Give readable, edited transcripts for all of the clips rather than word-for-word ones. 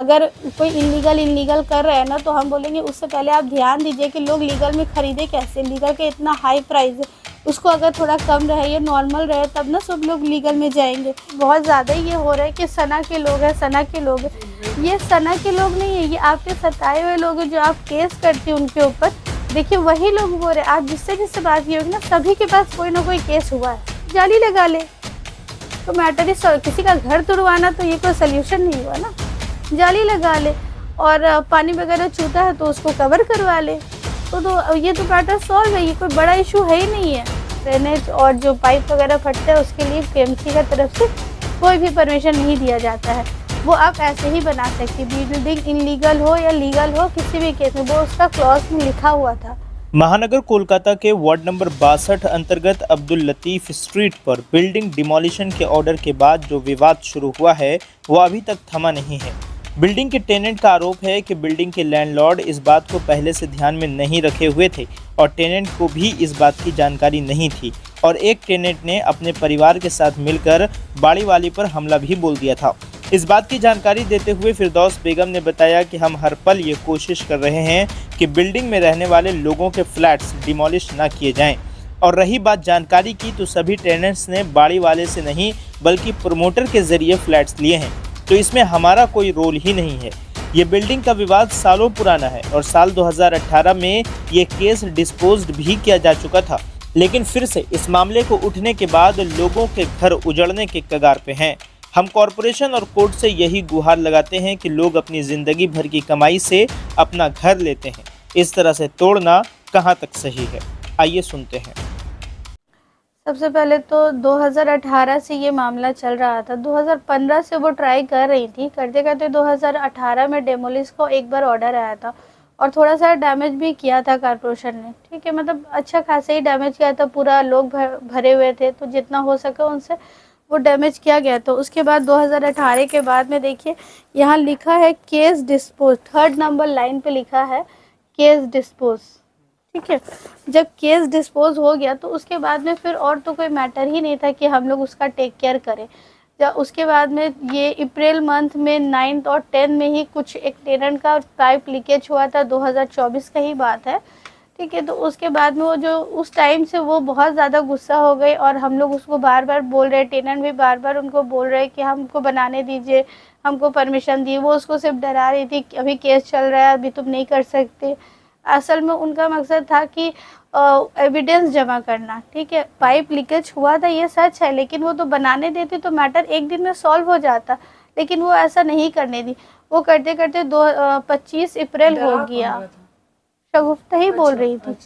अगर कोई इलीगल कर रहा है ना, तो हम बोलेंगे उससे पहले आप ध्यान दीजिए कि लोग लीगल में ख़रीदे कैसे। लीगल के इतना हाई प्राइस है, उसको अगर थोड़ा कम रहे या नॉर्मल रहे तब ना सब लोग लीगल में जाएंगे। बहुत ज़्यादा ये हो रहा है कि सना के लोग हैं, सना के लोग हैं। ये सना के लोग नहीं है, ये आपके सताए हुए लोग हैं जो आप केस करती हैं उनके ऊपर। देखिए वही लोग बोल रहे हैं, आप जिससे बात की होगी ना, सभी के पास कोई ना कोई केस हुआ है। जाली लगा ले तो मैटर ही, किसी का घर तुड़वाना तो ये कोई सल्यूशन नहीं हुआ ना। जाली लगा ले और पानी वगैरह छूता है तो उसको कवर करवा ले, तो ये तो मैटर सॉल्व है। ये कोई बड़ा इशू है ही नहीं है। ड्रेनेज और जो पाइप वगैरह फटते हैं उसके लिए केएमसी की तरफ से कोई भी परमिशन नहीं दिया जाता है। वो आप ऐसे ही बना सकती, बिल्डिंग इलीगल हो या लीगल हो, किसी भी केस में वो उसका क्लॉज में लिखा हुआ था। महानगर कोलकाता के वार्ड नंबर 62 अंतर्गत अब्दुल लतीफ़ स्ट्रीट पर बिल्डिंग डिमोलिशन के ऑर्डर के बाद जो विवाद शुरू हुआ है वो अभी तक थमा नहीं है। बिल्डिंग के टेनेंट का आरोप है कि बिल्डिंग के लैंडलॉर्ड इस बात को पहले से ध्यान में नहीं रखे हुए थे और टेनेंट को भी इस बात की जानकारी नहीं थी, और एक टेनेंट ने अपने परिवार के साथ मिलकर बाड़ी वाली पर हमला भी बोल दिया था। इस बात की जानकारी देते हुए फिरदौस बेगम ने बताया कि हम हर पल ये कोशिश कर रहे हैं कि बिल्डिंग में रहने वाले लोगों के फ्लैट्स डिमोलिश ना किए जाएं। और रही बात जानकारी की, तो सभी टेनेंट्स ने बाड़ी वाले से नहीं बल्कि प्रमोटर के जरिए फ्लैट्स लिए हैं, तो इसमें हमारा कोई रोल ही नहीं है। ये बिल्डिंग का विवाद सालों पुराना है और साल 2018 में ये केस डिस्पोज्ड भी किया जा चुका था, लेकिन फिर से इस मामले को उठने के बाद लोगों के घर उजड़ने के कगार पे हैं। हम कॉरपोरेशन और कोर्ट से यही गुहार लगाते हैं कि लोग अपनी ज़िंदगी भर की कमाई से अपना घर लेते हैं, इस तरह से तोड़ना कहाँ तक सही है। आइए सुनते हैं। सबसे पहले तो 2018 से ये मामला चल रहा था। 2015 से वो ट्राई कर रही थी, करते करते 2018 में डेमोलिश को एक बार ऑर्डर आया था और थोड़ा सा डैमेज भी किया था कॉर्पोरेशन ने। ठीक है, मतलब अच्छा खासा ही डैमेज किया था, पूरा लोग भरे हुए थे, तो जितना हो सके उनसे वो डैमेज किया गया। तो उसके बाद 2018 के बाद में देखिए यहाँ लिखा है case dispose, 3rd number line पे लिखा है केस डिस्पोज। ठीक है, जब केस डिस्पोज हो गया तो उसके बाद में फिर और तो कोई मैटर ही नहीं था कि हम लोग उसका टेक केयर करें। जब उसके बाद में ये अप्रैल मंथ में 9 और 10 में ही कुछ एक टेनेंट का पाइप लीकेज हुआ था, 2024 का ही बात है। ठीक है, तो उसके बाद में वो जो उस टाइम से वो बहुत ज़्यादा गुस्सा हो गई और हम लोग उसको बार बार बोल रहे, टेनेंट भी बार बार उनको बोल रहे कि हमको बनाने दीजिए, हमको परमिशन दी। वो उसको सिर्फ डरा रही थी कि अभी केस चल रहा है, अभी तुम नहीं कर सकते। असल में उनका मकसद था कि एविडेंस जमा करना। ठीक है, पाइप लीकेज हुआ था ये सच है, लेकिन वो तो बनाने देती तो मैटर एक दिन में सॉल्व हो जाता, लेकिन वो ऐसा नहीं करने दी। वो करते करते 25 अप्रैल हो गया। शगुफ्ता ही बोल रही थी,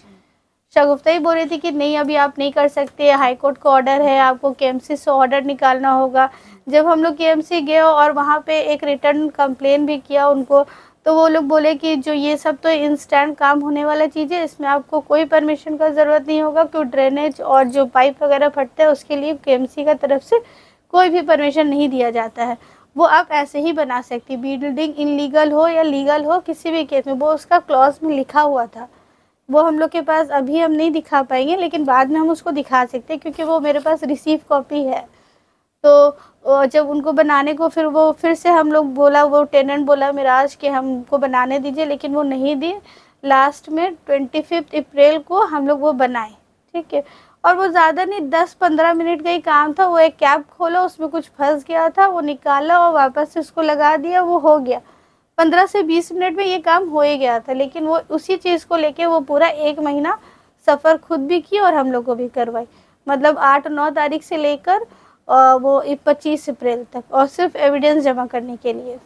शगुफ्ता ही बोल रही थी कि नहीं अभी आप नहीं कर सकते, हाई कोर्ट का ऑर्डर है, आपको केएमसी से ऑर्डर निकालना होगा। जब हम लोग केएमसी गए और वहाँ पे एक रिटर्न कंप्लेन भी किया उनको, तो वो लोग बोले कि जो ये सब तो इंस्टेंट काम होने वाला चीज़ है, इसमें आपको कोई परमिशन का ज़रूरत नहीं होगा, क्योंकि ड्रेनेज और जो पाइप वगैरह फटते हैं उसके लिए केएमसी का तरफ से कोई भी परमिशन नहीं दिया जाता है। वो आप ऐसे ही बना सकती, बिल्डिंग इलीगल हो या लीगल हो, किसी भी केस में वो उसका क्लॉज में लिखा हुआ था। वो हम लोग के पास अभी हम नहीं दिखा पाएंगे, लेकिन बाद में हम उसको दिखा सकते हैं, क्योंकि वो मेरे पास रिसीव कॉपी है। तो जब उनको बनाने को फिर से हम लोग बोला, वो टेनेंट बोला मिराज कि हमको बनाने दीजिए, लेकिन वो नहीं दी। लास्ट में 25 अप्रैल को हम लोग वो बनाए। ठीक है, और वो ज़्यादा नहीं 10-15 मिनट का ही काम था। वो एक कैप खोला, उसमें कुछ फंस गया था, वो निकाला और वापस से उसको लगा दिया, वो हो गया। 15 से 20 मिनट में ये काम हो ही गया था। लेकिन वो उसी चीज़ को लेके वो पूरा 1 महीना सफ़र खुद भी की और हम लोग को भी करवाई, मतलब 8-9 तारीख से लेकर वो 25 अप्रैल तक, और सिर्फ एविडेंस जमा करने के लिए।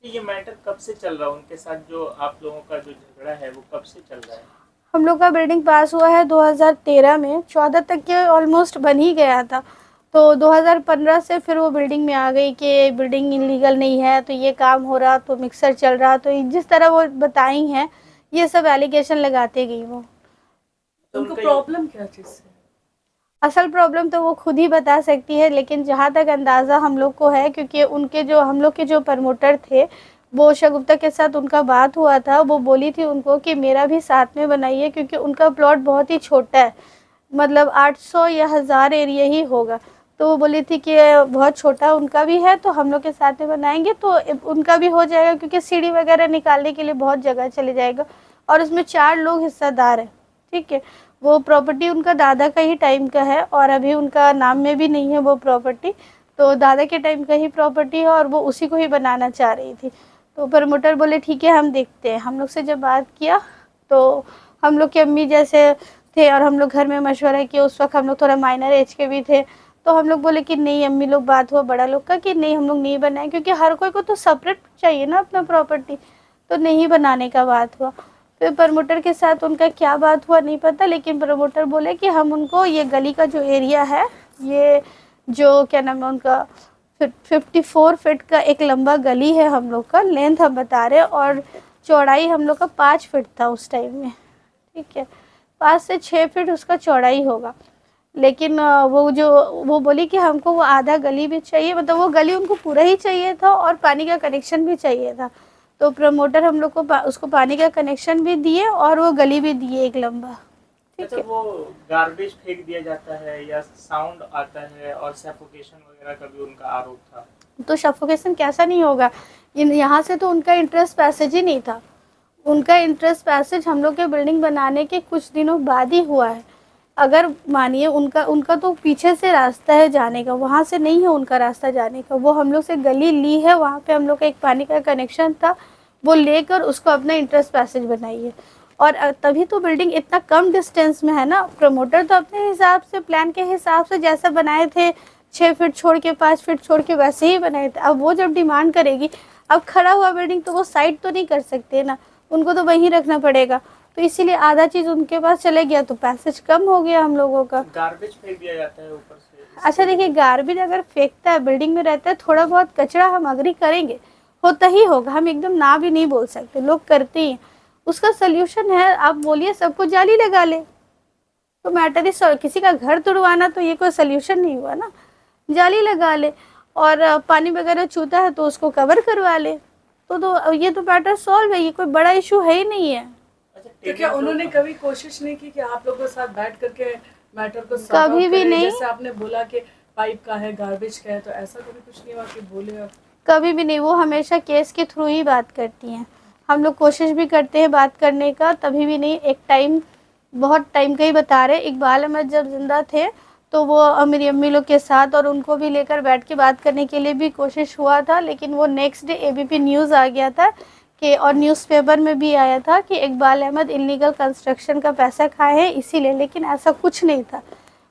ये मैटर कब से चल रहा है उनके साथ, जो आप लोगों का जो झगड़ा है वो कब से चल रहा है? हम लोग का बिल्डिंग पास हुआ है 2013 में, 14 तक के ऑलमोस्ट बन ही गया था। तो 2015 से फिर वो बिल्डिंग में आ गई कि बिल्डिंग इलीगल नहीं है, तो ये काम हो रहा, तो मिक्सर चल रहा, तो जिस तरह वो बताई हैं ये सब एलिगेशन लगाते गई वो। तो उनको प्रॉब्लम क्या चीज़ से? असल प्रॉब्लम तो वो खुद ही बता सकती है, लेकिन जहाँ तक अंदाज़ा हम लोग को है, क्योंकि उनके जो हम लोग के जो प्रमोटर थे, वो शगुफ्ता के साथ उनका बात हुआ था। वो बोली थी उनको कि मेरा भी साथ में बनाइए, क्योंकि उनका प्लॉट बहुत ही छोटा है, मतलब 800 या 1000 एरिया ही होगा। तो वो बोली थी कि बहुत छोटा उनका भी है तो हम लोग के साथ में बनाएंगे तो उनका भी हो जाएगा, क्योंकि सीढ़ी वगैरह निकालने के लिए बहुत जगह चले जाएगा और उसमें 4 लोग हिस्सेदार हैं। ठीक है, वो प्रॉपर्टी उनका दादा का ही टाइम का है और अभी उनका नाम में भी नहीं है वो प्रॉपर्टी, तो दादा के टाइम का ही प्रॉपर्टी है और वो उसी को ही बनाना चाह रही थी। तो प्रमोटर बोले ठीक है हम देखते हैं। हम लोग से जब बात किया तो हम लोग की अम्मी जैसे थे और हम लोग घर में मशवरा किया, उस वक्त हम लोग थोड़ा माइनर एज के भी थे, तो हम लोग बोले कि नहीं अम्मी लोग, बात हुआ बड़ा लोग का कि नहीं हम लोग नहीं बनाए, क्योंकि हर कोई को तो सेपरेट चाहिए ना अपना प्रॉपर्टी, तो नहीं बनाने का बात हुआ। फिर प्रमोटर के साथ उनका क्या बात हुआ नहीं पता, लेकिन प्रमोटर बोले कि हम उनको ये गली का जो एरिया है, ये जो क्या नाम है उनका 54 फीट का एक लंबा गली है हम लोग का, लेंथ हम बता रहे और चौड़ाई हम लोग का 5 फीट था उस टाइम में। ठीक है, 5 से 6 फीट उसका चौड़ाई होगा, लेकिन वो बोली कि हमको वो आधा गली भी चाहिए, मतलब वो गली उनको पूरा ही चाहिए था और पानी का कनेक्शन भी चाहिए था। तो प्रमोटर हम लोग को उसको पानी का कनेक्शन भी दिए और वो गली भी दिए एक लंबा। ठीक अच्छा, है, वो गार्बेज फेंक दिया जाता है या साउंड आता है और सफोकेशन वगैरह का भी उनका आरोप था। तो सफोकेशन कैसा नहीं होगा, यहाँ से तो उनका इंटरेस्ट पैसेज ही नहीं था। उनका इंटरेस्ट पैसेज हम लोग के बिल्डिंग बनाने के कुछ दिनों बाद ही हुआ है। अगर मानिए उनका तो पीछे से रास्ता है जाने का, वहाँ से नहीं है उनका रास्ता जाने का, वो हम लोग से गली ली है, वहाँ पे हम लोग का एक पानी का कनेक्शन था, वो लेकर उसको अपना इंटरेस्ट पैसेज बनाई है। और तभी तो बिल्डिंग इतना कम डिस्टेंस में है ना। प्रमोटर तो अपने हिसाब से, प्लान के हिसाब से जैसा बनाए थे 6 फीट छोड़ के 5 फीट छोड़ के वैसे ही बनाए थे। अब वो जब डिमांड करेगी, अब खड़ा हुआ बिल्डिंग तो वो साइड तो नहीं कर सकते ना, उनको तो वहीं रखना पड़ेगा, तो इसीलिए आधा चीज़ उनके पास चले गया तो पैसेज कम हो गया हम लोगों का। गार्बेज फेंक दिया जाता है ऊपर से। अच्छा देखिए, गार्बेज अगर फेंकता है, बिल्डिंग में रहता है, थोड़ा बहुत कचरा हम अग्री करेंगे, होता ही होगा, हम एकदम ना भी नहीं बोल सकते, लोग करते ही। उसका सोल्यूशन है, आप बोलिए सबको जाली लगा ले, तो मैटर ही किसी का घर तुड़वाना तो ये कोई सोल्यूशन नहीं हुआ ना। जाली लगा ले और पानी वगैरह चूता है तो उसको कवर करवा ले, तो ये तो मैटर सॉल्व है, ये कोई बड़ा इशू है ही नहीं है। तो क्या उन्होंने कभी कोशिश नहीं की कि आप लोगों के साथ बैठ करके मैटर को सॉल्व कभी भी करें? नहीं। जैसे आपने बोला कि पाइप का है, गार्बेज का है, तो ऐसा कभी कुछ नहीं हुआ कि बोले आप? कभी भी नहीं, वो हमेशा केस के थ्रू ही बात करती हैं। हम लोग कोशिश भी करते हैं बात करने का, तभी भी नहीं। एक टाइम, बहुत टाइम का ही बता रहे, इकबाल अहमद जब जिंदा थे तो वो मेरी अम्मी लोग के साथ और उनको भी लेकर बैठ के बात करने के लिए भी कोशिश हुआ था, लेकिन वो नेक्स्ट डे एबीपी न्यूज़ आ गया था कि, और न्यूज़पेपर में भी आया था कि इकबाल अहमद इल्लीगल कंस्ट्रक्शन का पैसा खाए हैं इसीलिए, लेकिन ऐसा कुछ नहीं था।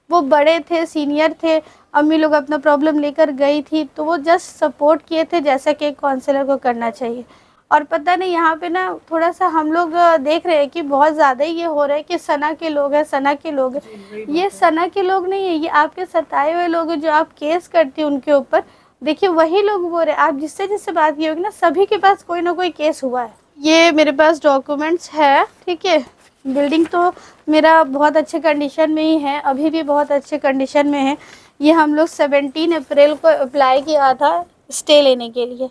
वो बड़े थे, सीनियर थे, अम्मी लोग अपना प्रॉब्लम लेकर गई थी तो वो जस्ट सपोर्ट किए थे जैसा कि एक काउंसलर को करना चाहिए। और पता नहीं यहाँ पे ना थोड़ा सा हम लोग देख रहे हैं कि बहुत ज़्यादा ही ये हो रहा है कि सना के लोग हैं, सना के लोग हैं। ये सना के लोग नहीं है, ये आपके सताए हुए लोग हैं जो आप केस करती हैं उनके ऊपर। देखिए वही लोग बोल रहे हैं, आप जिससे जिससे बात की होगी ना, सभी के पास कोई ना कोई केस हुआ है। ये मेरे पास डॉक्यूमेंट्स है, ठीक है। बिल्डिंग तो मेरा बहुत अच्छे कंडीशन में ही है, अभी भी बहुत अच्छे कंडीशन में है। ये हम लोग 17 अप्रैल को अप्लाई किया था स्टे लेने के लिए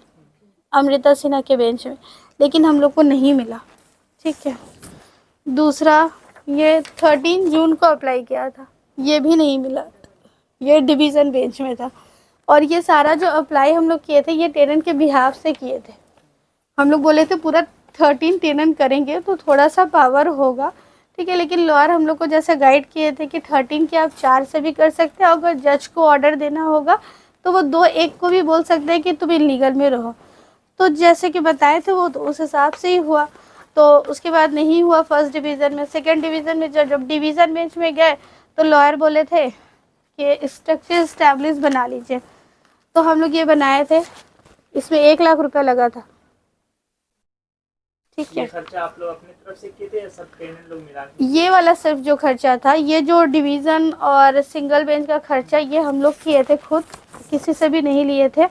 अमृता सिन्हा के बेंच में, लेकिन हम लोग को नहीं मिला। ठीक है, दूसरा ये 13 जून को अप्लाई किया था, ये भी नहीं मिला, ये डिवीज़न बेंच में था। और ये सारा जो अप्लाई हम लोग किए थे ये टेनेंट के बिहाफ से किए थे। हम लोग बोले थे पूरा 13 टेनेंट करेंगे तो थोड़ा सा पावर होगा, ठीक है, लेकिन लॉयर हम लोग को जैसे गाइड किए थे कि 13 के आप 4 से भी कर सकते हैं, अगर जज को ऑर्डर देना होगा तो वो 2-1 को भी बोल सकते हैं कि तुम इलीगल में रहो। तो जैसे कि बताए थे वो तो उस हिसाब से ही हुआ। तो उसके बाद नहीं हुआ फर्स्ट डिवीज़न में। सेकंड डिवीज़न में जब डिवीज़न बेंच में गए तो लॉयर बोले थे कि स्ट्रक्चर इस्टेब्लिश बना लीजिए, तो हम लोग ये बनाए थे, इसमें 1 लाख रुपया लगा था। ठीक है, ये खर्चा आप लोग अपनी तरफ से किए थे या सब टेनेंट लोग मिला के? ये वाला सिर्फ जो खर्चा था, ये जो डिवीज़न और सिंगल बेंच का खर्चा ये हम लोग किए थे खुद, किसी से भी नहीं लिए थे।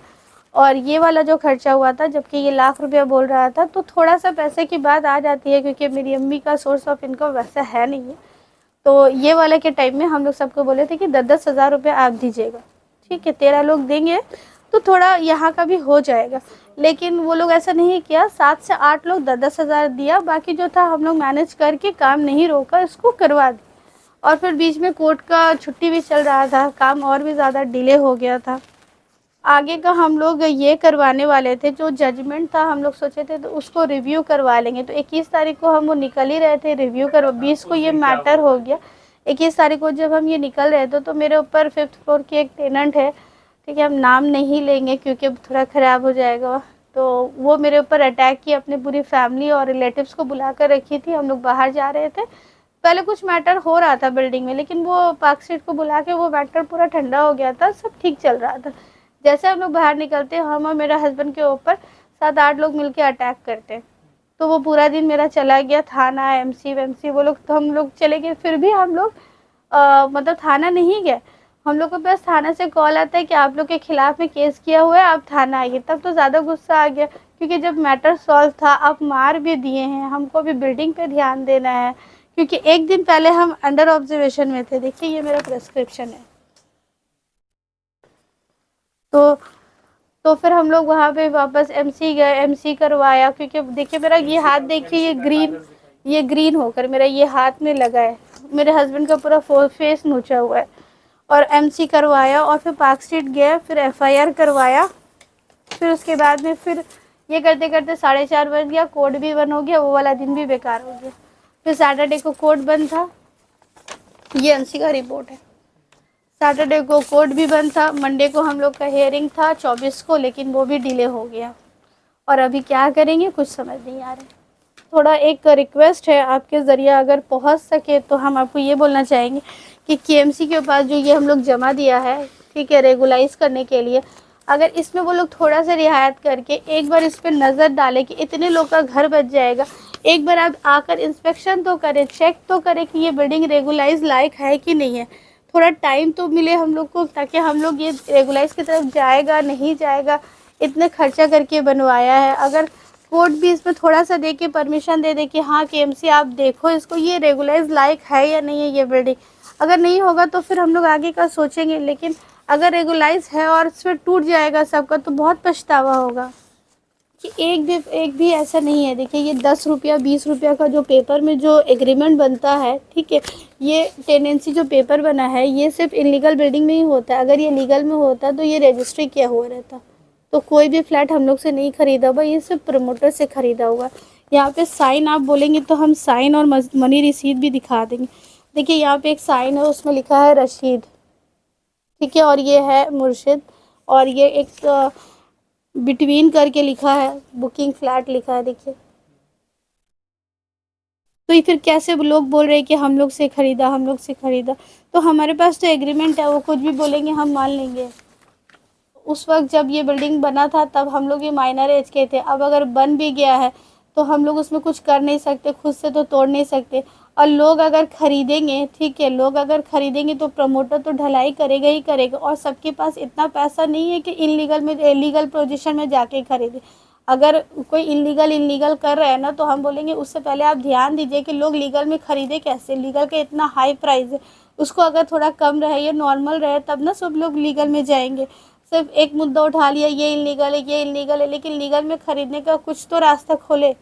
और ये वाला जो खर्चा हुआ था, जबकि ये 1 लाख रुपया बोल रहा था, तो थोड़ा सा पैसे की बात आ जाती है क्योंकि मेरी अम्मी का सोर्स ऑफ इनकम वैसा है नहीं है। तो ये वाला के टाइम में हम लोग सबको बोले थे कि 10-10 हज़ार रुपये आप दीजिएगा, ठीक है, 13 लोग देंगे तो थोड़ा यहाँ का भी हो जाएगा। लेकिन वो लोग ऐसा नहीं किया, 7 से 8 लोग 10-10 हज़ार दिया, बाकी जो था हम लोग मैनेज करके काम नहीं रोका, इसको करवा दी। और फिर बीच में कोर्ट का छुट्टी भी चल रहा था, काम और भी ज़्यादा डिले हो गया था। आगे का हम लोग ये करवाने वाले थे, जो जजमेंट था हम लोग सोचे थे तो उसको रिव्यू करवा लेंगे। तो 21 तारीख को हम वो निकल ही रहे थे रिव्यू कर, 20 को ये मैटर हो गया। 21 तारीख को जब हम ये निकल रहे थे तो मेरे ऊपर 5th फ्लोर की एक टेनेंट है, ठीक है, हम नाम नहीं लेंगे क्योंकि थोड़ा ख़राब हो जाएगा। तो वो मेरे ऊपर अटैक की, अपने पूरी फैमिली और रिलेटिव्स को बुला कर रखी थी। हम लोग बाहर जा रहे थे, पहले कुछ मैटर हो रहा था बिल्डिंग में, लेकिन वो पार्क स्ट्रीट को बुला के वो मैटर पूरा ठंडा हो गया था, सब ठीक चल रहा था। जैसे हम लोग बाहर निकलते, हम और मेरा हस्बैंड के ऊपर 7-8 लोग मिलके अटैक करते। तो वो पूरा दिन मेरा चला गया, थाना एमसी वेमसी वो लोग, तो हम लोग चले गए। फिर भी हम लोग मतलब थाना नहीं गए। हम लोग के पास थाना से कॉल आता है कि आप लोग के खिलाफ में केस किया हुआ है, आप थाना आइए। तब तो ज़्यादा गुस्सा आ गया, क्योंकि जब मैटर सॉल्व था, आप मार भी दिए हैं, हमको अभी बिल्डिंग पे ध्यान देना है, क्योंकि एक दिन पहले हम अंडर ऑब्जर्वेशन में थे। देखिए ये मेरा प्रेस्क्रिप्शन है। तो फिर हम लोग वहाँ पे वापस एमसी गए, एमसी करवाया, क्योंकि देखिए मेरा ये हाथ, देखिए ये ग्रीन होकर मेरा ये हाथ में लगा है। मेरे हस्बैंड का पूरा फेस नोचा हुआ है। और एमसी करवाया और फिर पार्क स्ट्रीट गया, फिर एफआईआर करवाया। फिर उसके बाद में फिर ये करते करते 4:30 बज गया, कोर्ट भी बंद हो गया, वो वाला दिन भी बेकार हो गया। फिर सैटरडे को कोर्ट बंद था, ये एमसी का रिपोर्ट है। सैटरडे को कोर्ट भी बंद था, मंडे को हम लोग का हियरिंग था 24 को, लेकिन वो भी डिले हो गया। और अभी क्या करेंगे कुछ समझ नहीं आ रहा। थोड़ा एक रिक्वेस्ट है आपके ज़रिए, अगर पहुंच सके तो हम आपको ये बोलना चाहेंगे कि केएमसी के पास जो ये हम लोग जमा दिया है, ठीक है, रेगुलाइज करने के लिए, अगर इसमें वो लोग थोड़ा सा रियायत करके एक बार इस पर नज़र डालें कि इतने लोग का घर बच जाएगा। एक बार आप आकर इंस्पेक्शन तो करें, चेक तो करें कि ये बिल्डिंग रेगुलाइज लायक है कि नहीं है। थोड़ा टाइम तो मिले हम लोग को, ताकि हम लोग ये रेगुलाइज की तरफ जाएगा नहीं जाएगा, इतने खर्चा करके बनवाया है। अगर कोर्ट भी इसमें थोड़ा सा दे के परमिशन दे दे कि हाँ केएमसी आप देखो इसको, ये रेगुलाइज लायक है या नहीं है ये बिल्डिंग। अगर नहीं होगा तो फिर हम लोग आगे का सोचेंगे, लेकिन अगर रेगुलाइज है और इसमें टूट जाएगा सबका तो बहुत पछतावा होगा। कि एक भी ऐसा नहीं है। देखिए ये 10 रुपया 20 रुपया का जो पेपर में जो एग्रीमेंट बनता है, ठीक है, ये टेनेंसी जो पेपर बना है ये सिर्फ इलीगल बिल्डिंग में ही होता है। अगर ये लीगल में होता तो ये रजिस्ट्री किया हुआ रहता। तो कोई भी फ्लैट हम लोग से नहीं खरीदा हुआ, ये सिर्फ प्रमोटर से खरीदा हुआ। यहाँ पे साइन आप बोलेंगे तो हम साइन और मनी रिसीट भी दिखा देंगे। देखिए यहाँ पे एक साइन है, उसमें लिखा है रशीद, ठीक है, और ये है मुर्शिद, और ये एक बिटवीन करके लिखा है, बुकिंग फ्लैट लिखा है। देखिए तो ये फिर कैसे लोग बोल रहे हैं कि हम लोग से खरीदा, हम लोग से खरीदा। तो हमारे पास तो एग्रीमेंट है, वो कुछ भी बोलेंगे हम मान लेंगे। उस वक्त जब ये बिल्डिंग बना था तब हम लोग ये माइनर एज के थे। अब अगर बन भी गया है तो हम लोग उसमें कुछ कर नहीं सकते, खुद से तो तोड़ नहीं सकते। और लोग अगर खरीदेंगे, ठीक है, लोग अगर खरीदेंगे तो प्रमोटर तो ढलाई करेगा ही करेगा। और सबके पास इतना पैसा नहीं है कि इलीगल में लीगल पोजीशन में जाके खरीदे। अगर कोई इलीगल कर रहा है ना, तो हम बोलेंगे उससे पहले आप ध्यान दीजिए कि लोग लीगल में खरीदे कैसे। लीगल का इतना हाई प्राइस है, उसको अगर थोड़ा कम रहे या नॉर्मल रहे तब ना सब लोग लीगल में जाएंगे। सिर्फ एक मुद्दा उठा लिया ये इलीगल है, ये इलीगल है, लेकिन लीगल में खरीदने का कुछ तो रास्ता खोले।